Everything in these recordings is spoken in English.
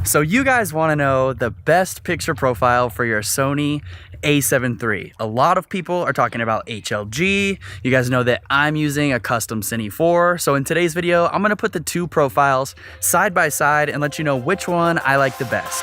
So you guys want to know the best picture profile for your Sony a7 III. A lot of people are talking about HLG. You guys know that I'm using a custom Cine4. So in today's video, I'm going to put the two profiles side by side and let you know which one I like the best.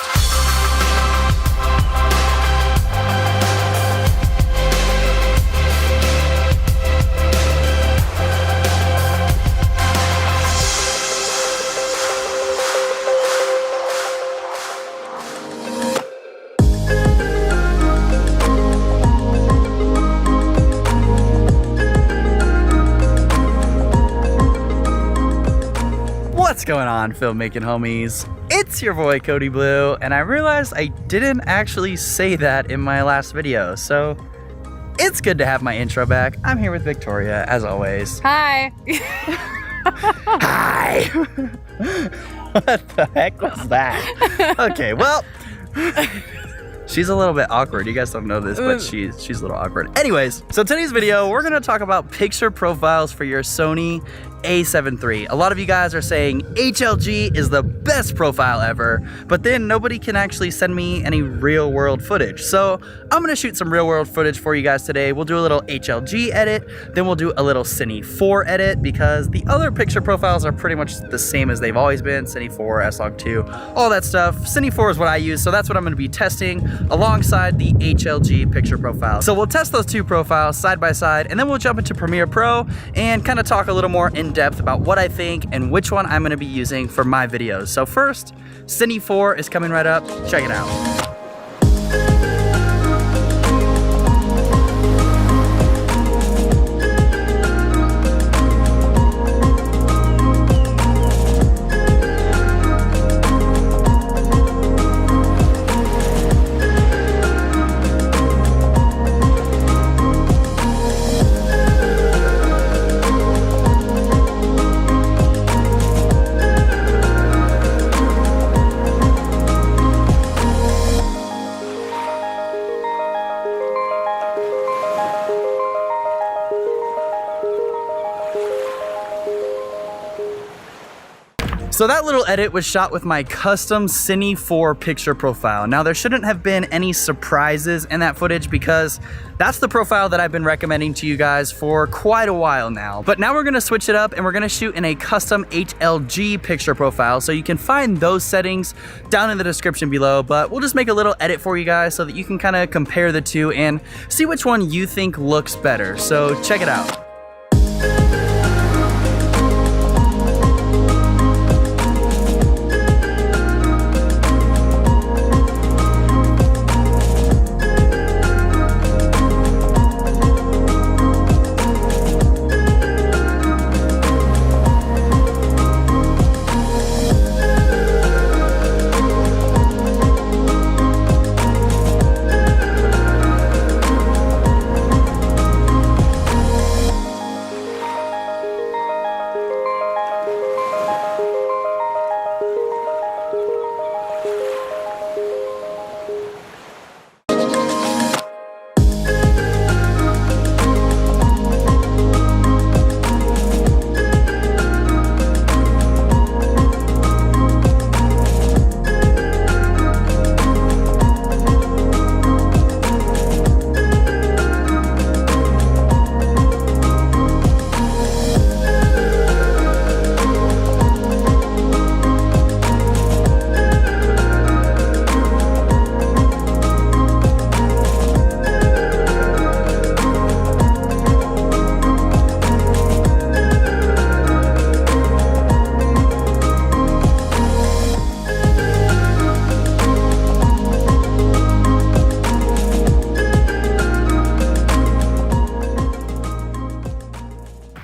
What's going on, filmmaking homies? It's your boy Cody Blue, and I realized I didn't actually say that in my last video, so it's good to have my intro back. I'm here with Victoria, as always. Hi. Hi! What the heck was that? Okay, well, she's a little bit awkward. You guys don't know this, but she's a little awkward. Anyways, so today's video, we're gonna talk about picture profiles for your Sony a7 III. A lot of you guys are saying HLG is the best profile ever, but then nobody can actually send me any real world footage. So I'm gonna shoot some real world footage for you guys today. We'll do a little HLG edit, then we'll do a little Cine4 edit because the other picture profiles are pretty much the same as they've always been. Cine4, S-Log2, all that stuff. Cine4 is what I use, so that's what I'm gonna be testing alongside the HLG picture profile. So we'll test those two profiles side by side, and then we'll jump into Premiere Pro and kind of talk a little more in depth about what I think and which one I'm going to be using for my videos. So first, Cine4 is coming right up. Check it out. So that little edit was shot with my custom Cine4 picture profile. Now there shouldn't have been any surprises in that footage because that's the profile that I've been recommending to you guys for quite a while now. But now we're gonna switch it up and we're gonna shoot in a custom HLG picture profile. So you can find those settings down in the description below, but we'll just make a little edit for you guys so that you can kind of compare the two and see which one you think looks better. So check it out.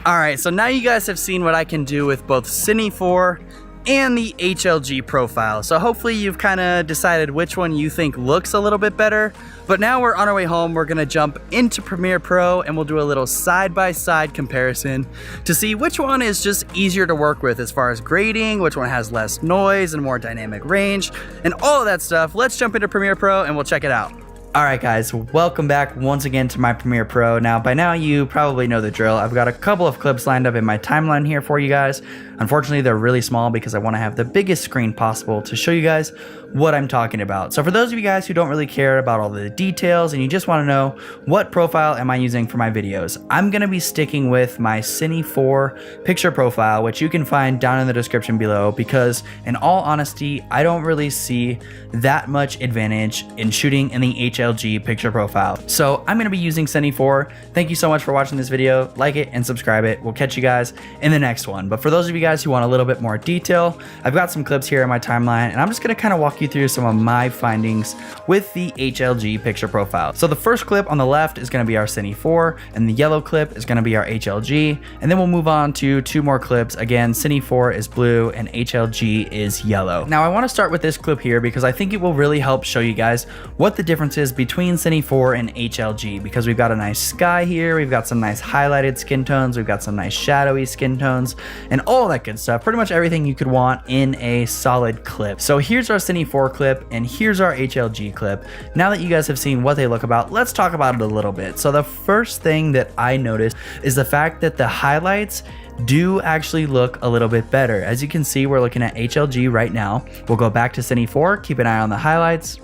Alright, so now you guys have seen what I can do with both Cine4 and the HLG profile. So hopefully you've kind of decided which one you think looks a little bit better. But now we're on our way home. We're going to jump into Premiere Pro and we'll do a little side-by-side comparison to see which one is just easier to work with as far as grading, which one has less noise and more dynamic range, and all of that stuff. Let's jump into Premiere Pro and we'll check it out. Alright guys, welcome back once again to my Premiere Pro. Now by now you probably know the drill. I've got a couple of clips lined up in my timeline here for you guys. Unfortunately, they're really small because I want to have the biggest screen possible to show you guys what I'm talking about. So for those of you guys who don't really care about all the details and you just want to know what profile am I using for my videos, I'm going to be sticking with my Cine4 picture profile, which you can find down in the description below, because in all honesty, I don't really see that much advantage in shooting in the HLG picture profile. So I'm going to be using Cine4. Thank you so much for watching this video. Like it and subscribe it. We'll catch you guys in the next one. But for those of you guys who want a little bit more detail, I've got some clips here in my timeline, and I'm just going to kind of walk you through some of my findings with the HLG picture profile. So the first clip on the left is going to be our Cine4, and the yellow clip is going to be our HLG, and then we'll move on to two more clips. Again, Cine4 is blue and HLG is yellow. Now I want to start with this clip here because I think it will really help show you guys what the difference is between Cine4 and HLG, because we've got a nice sky here, we've got some nice highlighted skin tones, we've got some nice shadowy skin tones, and all that good stuff. Pretty much everything you could want in a solid clip. So here's our Cine4 clip and here's our HLG clip. Now that you guys have seen what they look about, let's talk about it a little bit. So the first thing that I noticed is the fact that the highlights do actually look a little bit better. As you can see, we're looking at HLG right now. We'll go back to Cine4, keep an eye on the highlights.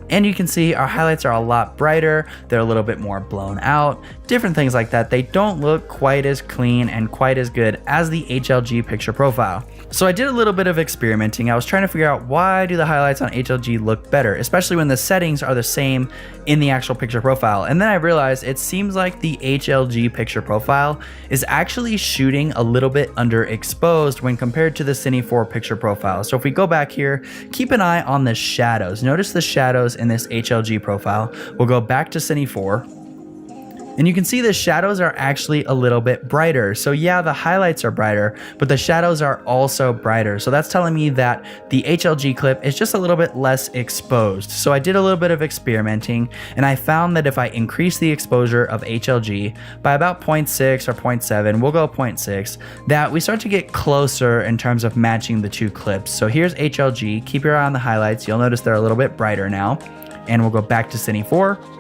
And you can see our highlights are a lot brighter. They're a little bit more blown out, different things like that. They don't look quite as clean and quite as good as the HLG picture profile. So I did a little bit of experimenting. I was trying to figure out, why do the highlights on HLG look better, especially when the settings are the same in the actual picture profile. And then I realized it seems like the HLG picture profile is actually shooting a little bit underexposed when compared to the Cine4 picture profile. So if we go back here, keep an eye on the shadows. Notice the shadows in this HLG profile. We'll go back to Cine4. And you can see the shadows are actually a little bit brighter. So yeah, the highlights are brighter, but the shadows are also brighter. So that's telling me that the HLG clip is just a little bit less exposed. So I did a little bit of experimenting, and I found that if I increase the exposure of HLG by about 0.6 or 0.7, we'll go 0.6, that we start to get closer in terms of matching the two clips. So here's HLG, keep your eye on the highlights. You'll notice they're a little bit brighter now. And we'll go back to Cine4.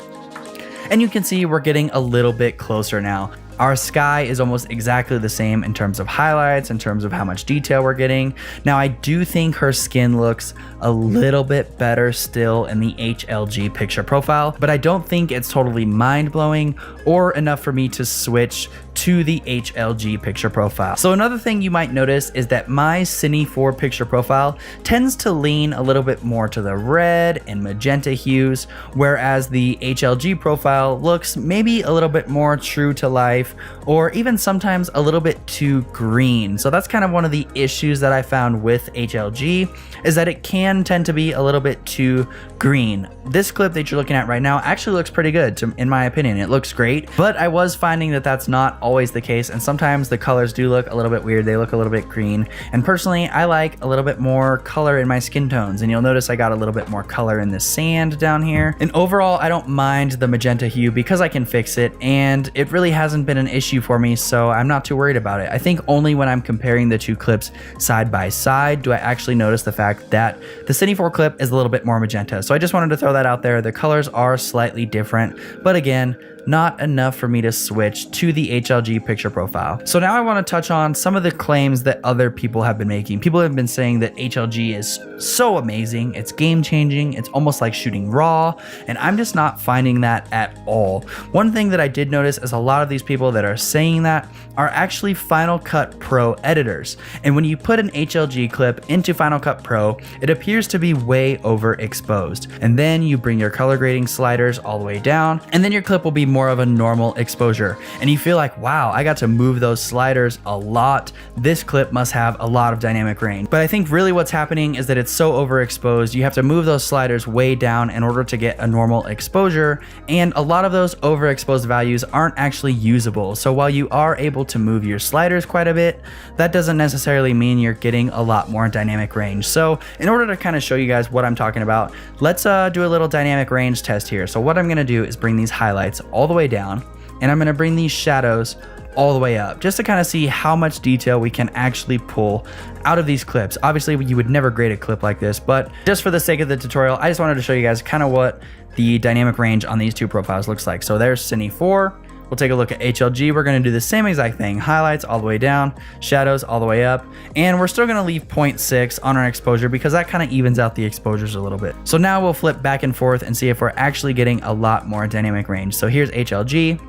And you can see we're getting a little bit closer now. Our sky is almost exactly the same in terms of highlights, in terms of how much detail we're getting. Now, I do think her skin looks a little bit better still in the HLG picture profile, but I don't think it's totally mind-blowing or enough for me to switch to the HLG picture profile. So another thing you might notice is that my Cine4 picture profile tends to lean a little bit more to the red and magenta hues, whereas the HLG profile looks maybe a little bit more true to life, or even sometimes a little bit too green. So that's kind of one of the issues that I found with HLG, is that it can tend to be a little bit too green. This clip that you're looking at right now actually looks pretty good, in my opinion. It looks great, but I was finding that that's not always the case, and sometimes the colors do look a little bit weird. They look a little bit green, and personally I like a little bit more color in my skin tones, and you'll notice I got a little bit more color in the sand down here. And overall, I don't mind the magenta hue because I can fix it, and it really hasn't been an issue for me, so I'm not too worried about it. I think only when I'm comparing the two clips side by side do I actually notice the fact that the Cine4 clip is a little bit more magenta. So I just wanted to throw that out there. The colors are slightly different, but again, not enough for me to switch to the HLG picture profile. So now I want to touch on some of the claims that other people have been making. People have been saying that HLG is so amazing, it's game changing, it's almost like shooting raw, and I'm just not finding that at all. One thing that I did notice is a lot of these people that are saying that are actually Final Cut Pro editors. And when you put an HLG clip into Final Cut Pro, it appears to be way overexposed. And then you bring your color grading sliders all the way down, and then your clip will be more of a normal exposure. And you feel like, wow, I got to move those sliders a lot. This clip must have a lot of dynamic range. But I think really what's happening is that it's so overexposed, you have to move those sliders way down in order to get a normal exposure. And a lot of those overexposed values aren't actually usable. So while you are able to move your sliders quite a bit, that doesn't necessarily mean you're getting a lot more dynamic range. So in order to kind of show you guys what I'm talking about, let's do a little dynamic range test here. So what I'm going to do is bring these highlights all the way down, and I'm going to bring these shadows all the way up, just to kind of see how much detail we can actually pull out of these clips. Obviously, you would never grade a clip like this, but just for the sake of the tutorial, I just wanted to show you guys kind of what the dynamic range on these two profiles looks like. So there's Cine4, we'll take a look at HLG. We're going to do the same exact thing. Highlights all the way down, shadows all the way up, and we're still going to leave 0.6 on our exposure because that kind of evens out the exposures a little bit. So now we'll flip back and forth and see if we're actually getting a lot more dynamic range. So here's HLG,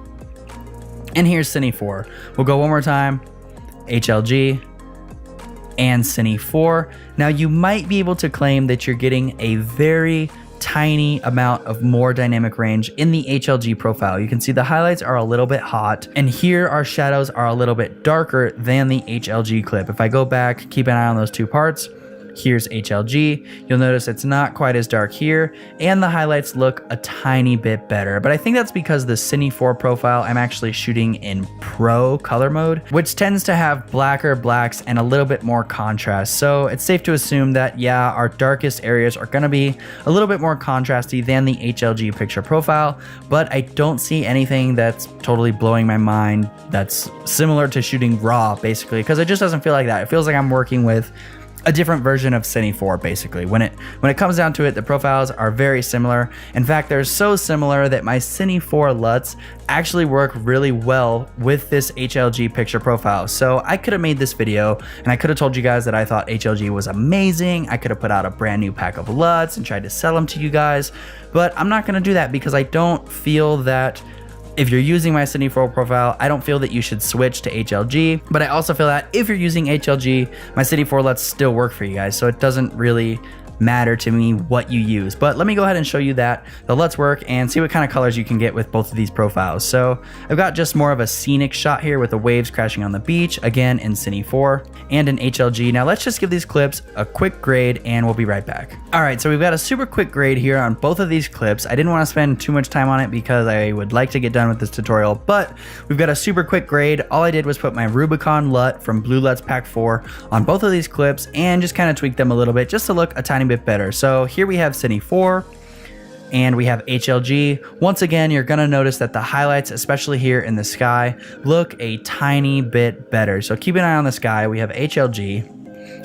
and here's Cine4. We'll go one more time, HLG, and Cine4. Now you might be able to claim that you're getting a very tiny amount of more dynamic range in the HLG profile. You can see the highlights are a little bit hot, and here our shadows are a little bit darker than the HLG clip. If I go back, keep an eye on those two parts. Here's HLG. You'll notice it's not quite as dark here, and the highlights look a tiny bit better. But I think that's because the Cine4 profile I'm actually shooting in Pro color mode, which tends to have blacker blacks and a little bit more contrast. So it's safe to assume that, yeah, our darkest areas are gonna be a little bit more contrasty than the HLG picture profile, but I don't see anything that's totally blowing my mind that's similar to shooting raw, basically, because it just doesn't feel like that. It feels like I'm working with a different version of Cine4, basically. When it comes down to it, the profiles are very similar. In fact, they're so similar that my Cine4 LUTs actually work really well with this HLG picture profile. So I could have made this video and I could have told you guys that I thought HLG was amazing. I could have put out a brand new pack of LUTs and tried to sell them to you guys, but I'm not gonna do that because I don't feel that if you're using my Cine4 profile, I don't feel that you should switch to HLG, but I also feel that if you're using HLG, my Cine4 LUTs still work for you guys, so it doesn't really matter to me what you use. But let me go ahead and show you that the LUTs work and see what kind of colors you can get with both of these profiles. So I've got just more of a scenic shot here with the waves crashing on the beach, again in Cine4 and in HLG. Now let's just give these clips a quick grade and we'll be right back. All right, so we've got a super quick grade here on both of these clips. I didn't want to spend too much time on it because I would like to get done with this tutorial, but we've got a super quick grade. All I did was put my Rubicon LUT from BlueLUTs Pack 4 on both of these clips and just kind of tweak them a little bit just to look a tiny bit better. So here we have Cine4 and we have HLG. Once again, you're gonna notice that the highlights, especially here in the sky, look a tiny bit better. So keep an eye on the sky. We have HLG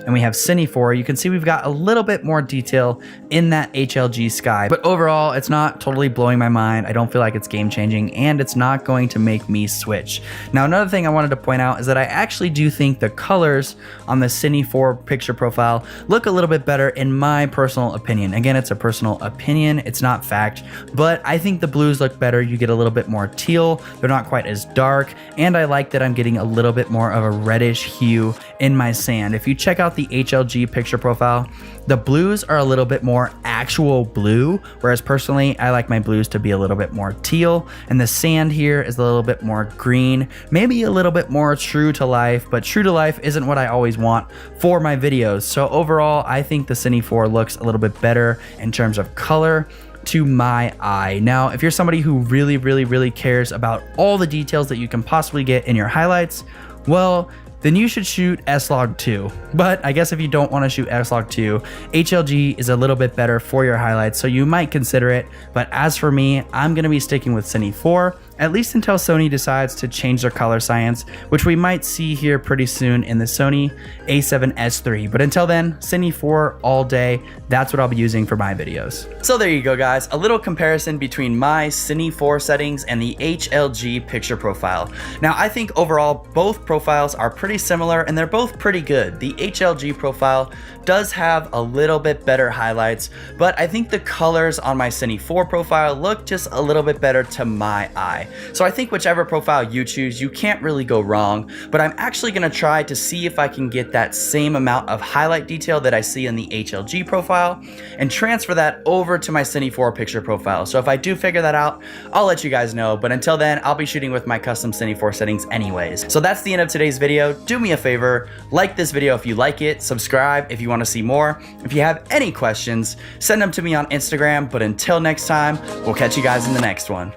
and we have Cine4. You can see we've got a little bit more detail in that HLG sky, but overall it's not totally blowing my mind. I don't feel like it's game changing and it's not going to make me switch. Now another thing I wanted to point out is that I actually do think the colors on the Cine4 picture profile look a little bit better in my personal opinion. Again, it's a personal opinion, it's not fact, but I think the blues look better. You get a little bit more teal, they're not quite as dark, and I like that I'm getting a little bit more of a reddish hue in my sand. If you check out the HLG picture profile, the blues are a little bit more actual blue, whereas personally I like my blues to be a little bit more teal, and the sand here is a little bit more green, maybe a little bit more true to life, but true to life isn't what I always want for my videos. So overall I think the Cine4 looks a little bit better in terms of color to my eye. Now if you're somebody who really cares about all the details that you can possibly get in your highlights, well, then you should shoot S-Log2. But I guess if you don't want to shoot S-Log2, HLG is a little bit better for your highlights, so you might consider it. But as for me, I'm going to be sticking with Cine4, at least until Sony decides to change their color science, which we might see here pretty soon in the Sony a7III. But until then, Cine4 all day. That's what I'll be using for my videos. So there you go, guys. A little comparison between my Cine4 settings and the HLG picture profile. Now, I think overall, both profiles are pretty similar and they're both pretty good. The HLG profile does have a little bit better highlights, but I think the colors on my Cine4 profile look just a little bit better to my eye. So I think whichever profile you choose, you can't really go wrong, but I'm actually gonna try to see if I can get that same amount of highlight detail that I see in the HLG profile and transfer that over to my Cine4 picture profile. So if I do figure that out, I'll let you guys know, but until then, I'll be shooting with my custom Cine4 settings anyways. So that's the end of today's video. Do me a favor, like this video if you like it, subscribe if you want to see more. If you have any questions, send them to me on Instagram, but until next time, we'll catch you guys in the next one.